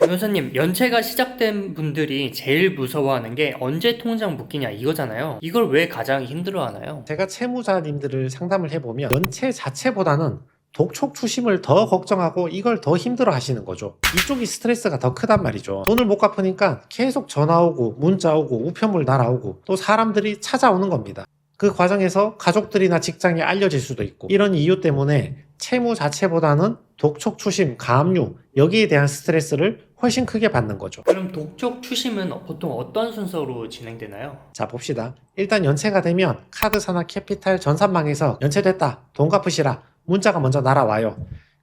변호사님, 연체가 시작된 분들이 제일 무서워하는 게 언제 통장 묶이냐 이거잖아요. 이걸 왜 가장 힘들어하나요? 제가 채무자님들을 상담을 해보면 연체 자체보다는 독촉 추심을 더 걱정하고 이걸 더 힘들어 하시는 거죠. 이쪽이 스트레스가 더 크단 말이죠. 돈을 못 갚으니까 계속 전화 오고 문자 오고 우편물 날아오고 또 사람들이 찾아오는 겁니다. 그 과정에서 가족들이나 직장에 알려질 수도 있고 이런 이유 때문에 채무 자체보다는 독촉 추심, 가압류 여기에 대한 스트레스를 훨씬 크게 받는 거죠. 그럼 독촉 추심은 보통 어떤 순서로 진행되나요? 자, 봅시다. 일단 연체가 되면 카드사나 캐피탈 전산망에서 연체됐다, 돈 갚으시라 문자가 먼저 날아와요.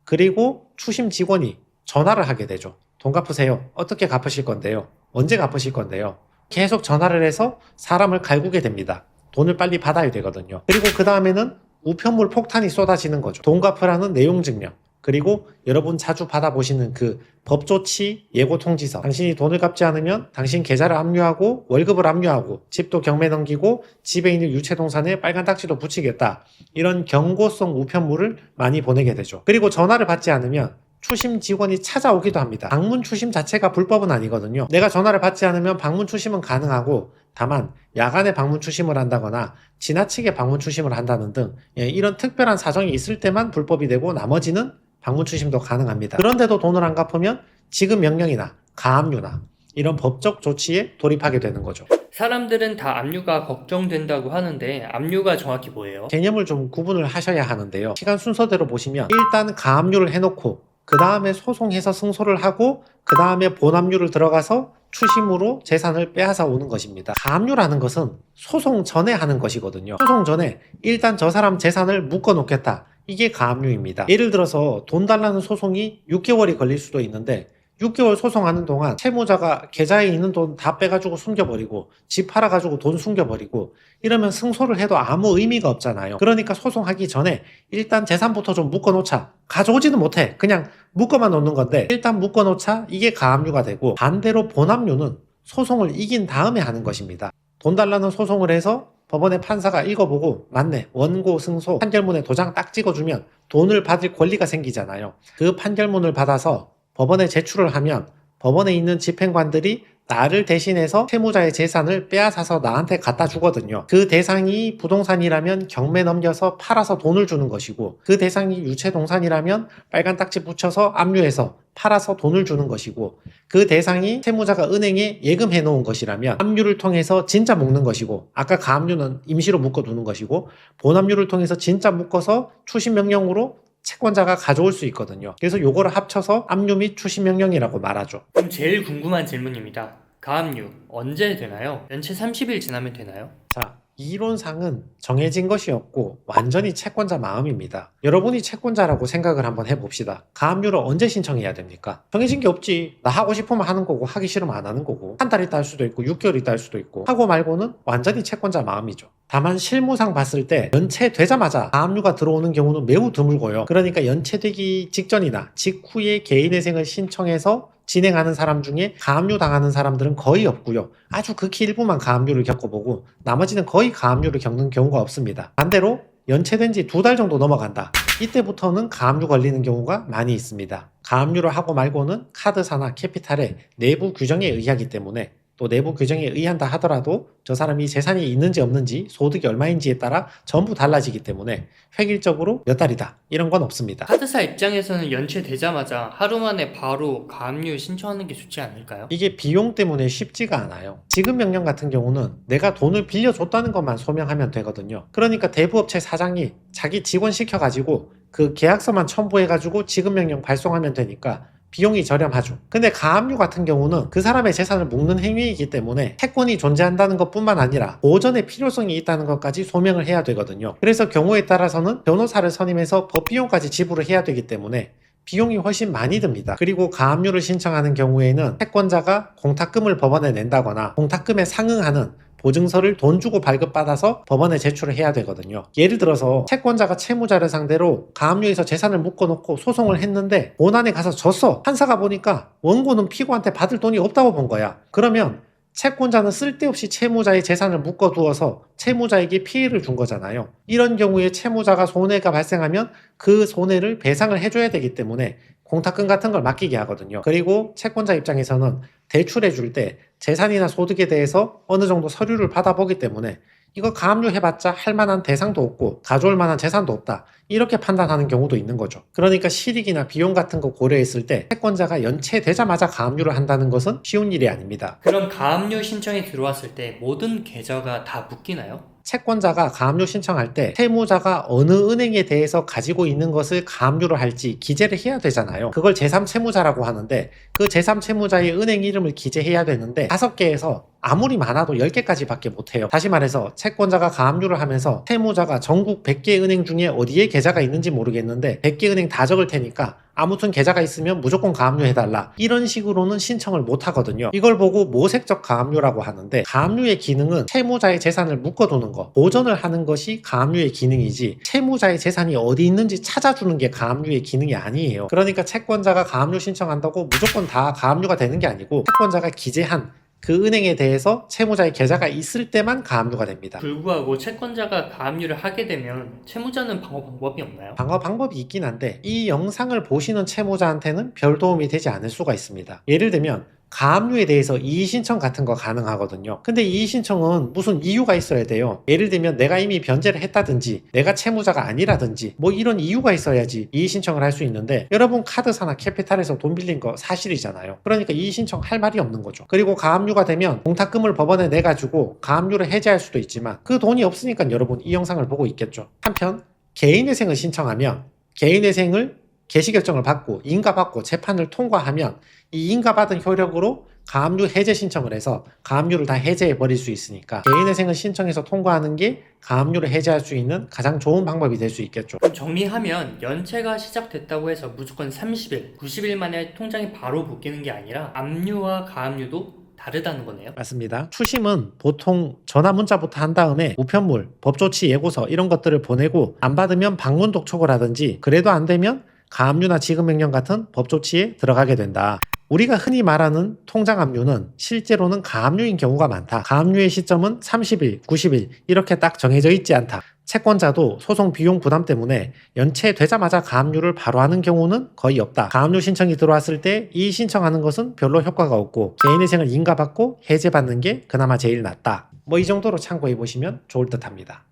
그리고 추심 직원이 전화를 하게 되죠. 돈 갚으세요. 어떻게 갚으실 건데요? 언제 갚으실 건데요? 계속 전화를 해서 사람을 갈구게 됩니다. 돈을 빨리 받아야 되거든요. 그리고 그 다음에는 우편물 폭탄이 쏟아지는 거죠. 돈 갚으라는 내용 증명, 그리고 여러분 자주 받아보시는 그 법조치 예고 통지서, 당신이 돈을 갚지 않으면 당신 계좌를 압류하고 월급을 압류하고 집도 경매 넘기고 집에 있는 유체동산에 빨간 딱지도 붙이겠다, 이런 경고성 우편물을 많이 보내게 되죠. 그리고 전화를 받지 않으면 추심 직원이 찾아오기도 합니다. 방문 추심 자체가 불법은 아니거든요. 내가 전화를 받지 않으면 방문 추심은 가능하고, 다만 야간에 방문 추심을 한다거나 지나치게 방문 추심을 한다는 등 이런 특별한 사정이 있을 때만 불법이 되고 나머지는 방문 추심도 가능합니다. 그런데도 돈을 안 갚으면 지급 명령이나 가압류나 이런 법적 조치에 돌입하게 되는 거죠. 사람들은 다 압류가 걱정된다고 하는데 압류가 정확히 뭐예요? 개념을 좀 구분을 하셔야 하는데요. 시간 순서대로 보시면 일단 가압류를 해놓고 그 다음에 소송해서 승소를 하고 그 다음에 본압류를 들어가서 추심으로 재산을 빼앗아 오는 것입니다. 가압류라는 것은 소송 전에 하는 것이거든요. 소송 전에 일단 저 사람 재산을 묶어 놓겠다, 이게 가압류입니다. 예를 들어서 돈 달라는 소송이 6개월이 걸릴 수도 있는데 6개월 소송하는 동안 채무자가 계좌에 있는 돈 다 빼가지고 숨겨버리고 집 팔아가지고 돈 숨겨버리고 이러면 승소를 해도 아무 의미가 없잖아요. 그러니까 소송하기 전에 일단 재산부터 좀 묶어놓자. 가져오지는 못해. 그냥 묶어만 놓는 건데 일단 묶어놓자, 이게 가압류가 되고, 반대로 본압류는 소송을 이긴 다음에 하는 것입니다. 돈 달라는 소송을 해서 법원의 판사가 읽어보고 맞네, 원고 승소, 판결문에 도장 딱 찍어주면 돈을 받을 권리가 생기잖아요. 그 판결문을 받아서 법원에 제출을 하면 법원에 있는 집행관들이 나를 대신해서 채무자의 재산을 빼앗아서 나한테 갖다 주거든요. 그 대상이 부동산이라면 경매 넘겨서 팔아서 돈을 주는 것이고, 그 대상이 유체동산이라면 빨간 딱지 붙여서 압류해서 팔아서 돈을 주는 것이고, 그 대상이 채무자가 은행에 예금해 놓은 것이라면 압류를 통해서 진짜 묶는 것이고, 아까 가압류는 임시로 묶어두는 것이고, 본압류를 통해서 진짜 묶어서 추심명령으로 채권자가 가져올 수 있거든요. 그래서 요거를 합쳐서 압류 및 추심명령이라고 말하죠. 그럼 제일 궁금한 질문입니다. 가압류 언제 되나요? 연체 30일 지나면 되나요? 자, 이론상은 정해진 것이 없고 완전히 채권자 마음입니다. 여러분이 채권자라고 생각을 한번 해봅시다. 가압류를 언제 신청해야 됩니까? 정해진 게 없지. 나 하고 싶으면 하는 거고 하기 싫으면 안 하는 거고, 한 달 있다 할 수도 있고 6개월 있다 할 수도 있고, 하고 말고는 완전히 채권자 마음이죠. 다만 실무상 봤을 때 연체되자마자 가압류가 들어오는 경우는 매우 드물고요. 그러니까 연체되기 직전이나 직후에 개인회생을 신청해서 진행하는 사람 중에 가압류 당하는 사람들은 거의 없고요. 아주 극히 일부만 가압류를 겪어보고 나머지는 거의 가압류를 겪는 경우가 없습니다. 반대로 연체된 지 2달 정도 넘어간다, 이때부터는 가압류 걸리는 경우가 많이 있습니다. 가압류를 하고 말고는 카드사나 캐피탈의 내부 규정에 의하기 때문에, 또 내부 규정에 의한다 하더라도 저 사람이 재산이 있는지 없는지 소득이 얼마인지에 따라 전부 달라지기 때문에 획일적으로 몇 달이다 이런 건 없습니다. 카드사 입장에서는 연체되자마자 하루 만에 바로 가압류 신청하는 게 좋지 않을까요? 이게 비용 때문에 쉽지가 않아요. 지급명령 같은 경우는 내가 돈을 빌려줬다는 것만 소명하면 되거든요. 그러니까 대부업체 사장이 자기 직원 시켜가지고 그 계약서만 첨부해가지고 지급명령 발송하면 되니까 비용이 저렴하죠. 근데 가압류 같은 경우는 그 사람의 재산을 묶는 행위이기 때문에 채권이 존재한다는 것뿐만 아니라 보전의 필요성이 있다는 것까지 소명을 해야 되거든요. 그래서 경우에 따라서는 변호사를 선임해서 법비용까지 지불을 해야 되기 때문에 비용이 훨씬 많이 듭니다. 그리고 가압류를 신청하는 경우에는 채권자가 공탁금을 법원에 낸다거나 공탁금에 상응하는 보증서를 돈 주고 발급받아서 법원에 제출을 해야 되거든요. 예를 들어서 채권자가 채무자를 상대로 가압류에서 재산을 묶어놓고 소송을 했는데 본안에 가서 졌어. 판사가 보니까 원고는 피고한테 받을 돈이 없다고 본 거야. 그러면 채권자는 쓸데없이 채무자의 재산을 묶어두어서 채무자에게 피해를 준 거잖아요. 이런 경우에 채무자가 손해가 발생하면 그 손해를 배상을 해줘야 되기 때문에 공탁금 같은 걸 맡기게 하거든요. 그리고 채권자 입장에서는 대출해 줄 때 재산이나 소득에 대해서 어느 정도 서류를 받아보기 때문에 이거 가압류 해봤자 할 만한 대상도 없고 가져올 만한 재산도 없다. 이렇게 판단하는 경우도 있는 거죠. 그러니까 실익이나 비용 같은 거 고려했을 때 채권자가 연체되자마자 가압류를 한다는 것은 쉬운 일이 아닙니다. 그럼 가압류 신청이 들어왔을 때 모든 계좌가 다 묶이나요? 채권자가 가압류 신청할 때 채무자가 어느 은행에 대해서 가지고 있는 것을 가압류를 할지 기재를 해야 되잖아요. 그걸 제3채무자라고 하는데 그 제3채무자의 은행 이름을 기재해야 되는데 5개에서 아무리 많아도 10개까지밖에 못해요. 다시 말해서 채권자가 가압류를 하면서 채무자가 전국 100개 은행 중에 어디에 계좌가 있는지 모르겠는데 100개 은행 다 적을 테니까 아무튼 계좌가 있으면 무조건 가압류 해달라. 이런 식으로는 신청을 못 하거든요. 이걸 보고 모색적 가압류라고 하는데 가압류의 기능은 채무자의 재산을 묶어두는 거, 보전을 하는 것이 가압류의 기능이지 채무자의 재산이 어디 있는지 찾아주는 게 가압류의 기능이 아니에요. 그러니까 채권자가 가압류 신청한다고 무조건 다 가압류가 되는 게 아니고 채권자가 기재한 그 은행에 대해서 채무자의 계좌가 있을 때만 가압류가 됩니다. 불구하고 채권자가 가압류를 하게 되면 채무자는 방어 방법이 없나요? 방어 방법이 있긴 한데 이 영상을 보시는 채무자한테는 별 도움이 되지 않을 수가 있습니다. 예를 들면 가압류에 대해서 이의신청 같은 거 가능하거든요. 근데 이의신청은 무슨 이유가 있어야 돼요. 예를 들면 내가 이미 변제를 했다든지 내가 채무자가 아니라든지 뭐 이런 이유가 있어야지 이의신청을 할 수 있는데 여러분 카드사나 캐피탈에서 돈 빌린 거 사실이잖아요. 그러니까 이의신청 할 말이 없는 거죠. 그리고 가압류가 되면 공탁금을 법원에 내가지고 가압류를 해제할 수도 있지만 그 돈이 없으니까 여러분 이 영상을 보고 있겠죠. 한편 개인회생을 신청하면 개인회생을 개시결정을 받고 인가받고 재판을 통과하면 이 인가받은 효력으로 가압류 해제 신청을 해서 가압류를 다 해제해 버릴 수 있으니까 개인회생을 신청해서 통과하는 게 가압류를 해제할 수 있는 가장 좋은 방법이 될 수 있겠죠. 그럼 정리하면 연체가 시작됐다고 해서 무조건 30일, 90일 만에 통장에 바로 묶이는 게 아니라 압류와 가압류도 다르다는 거네요. 맞습니다. 추심은 보통 전화 문자부터 한 다음에 우편물, 법조치 예고서 이런 것들을 보내고 안 받으면 방문 독촉을 하든지 그래도 안 되면 가압류나 지급명령 같은 법조치에 들어가게 된다. 우리가 흔히 말하는 통장 압류는 실제로는 가압류인 경우가 많다. 가압류의 시점은 30일, 90일 이렇게 딱 정해져 있지 않다. 채권자도 소송 비용 부담 때문에 연체되자마자 가압류를 바로 하는 경우는 거의 없다. 가압류 신청이 들어왔을 때 이 신청하는 것은 별로 효과가 없고 개인회생을 인가받고 해제받는 게 그나마 제일 낫다. 뭐 이 정도로 참고해 보시면 좋을 듯 합니다.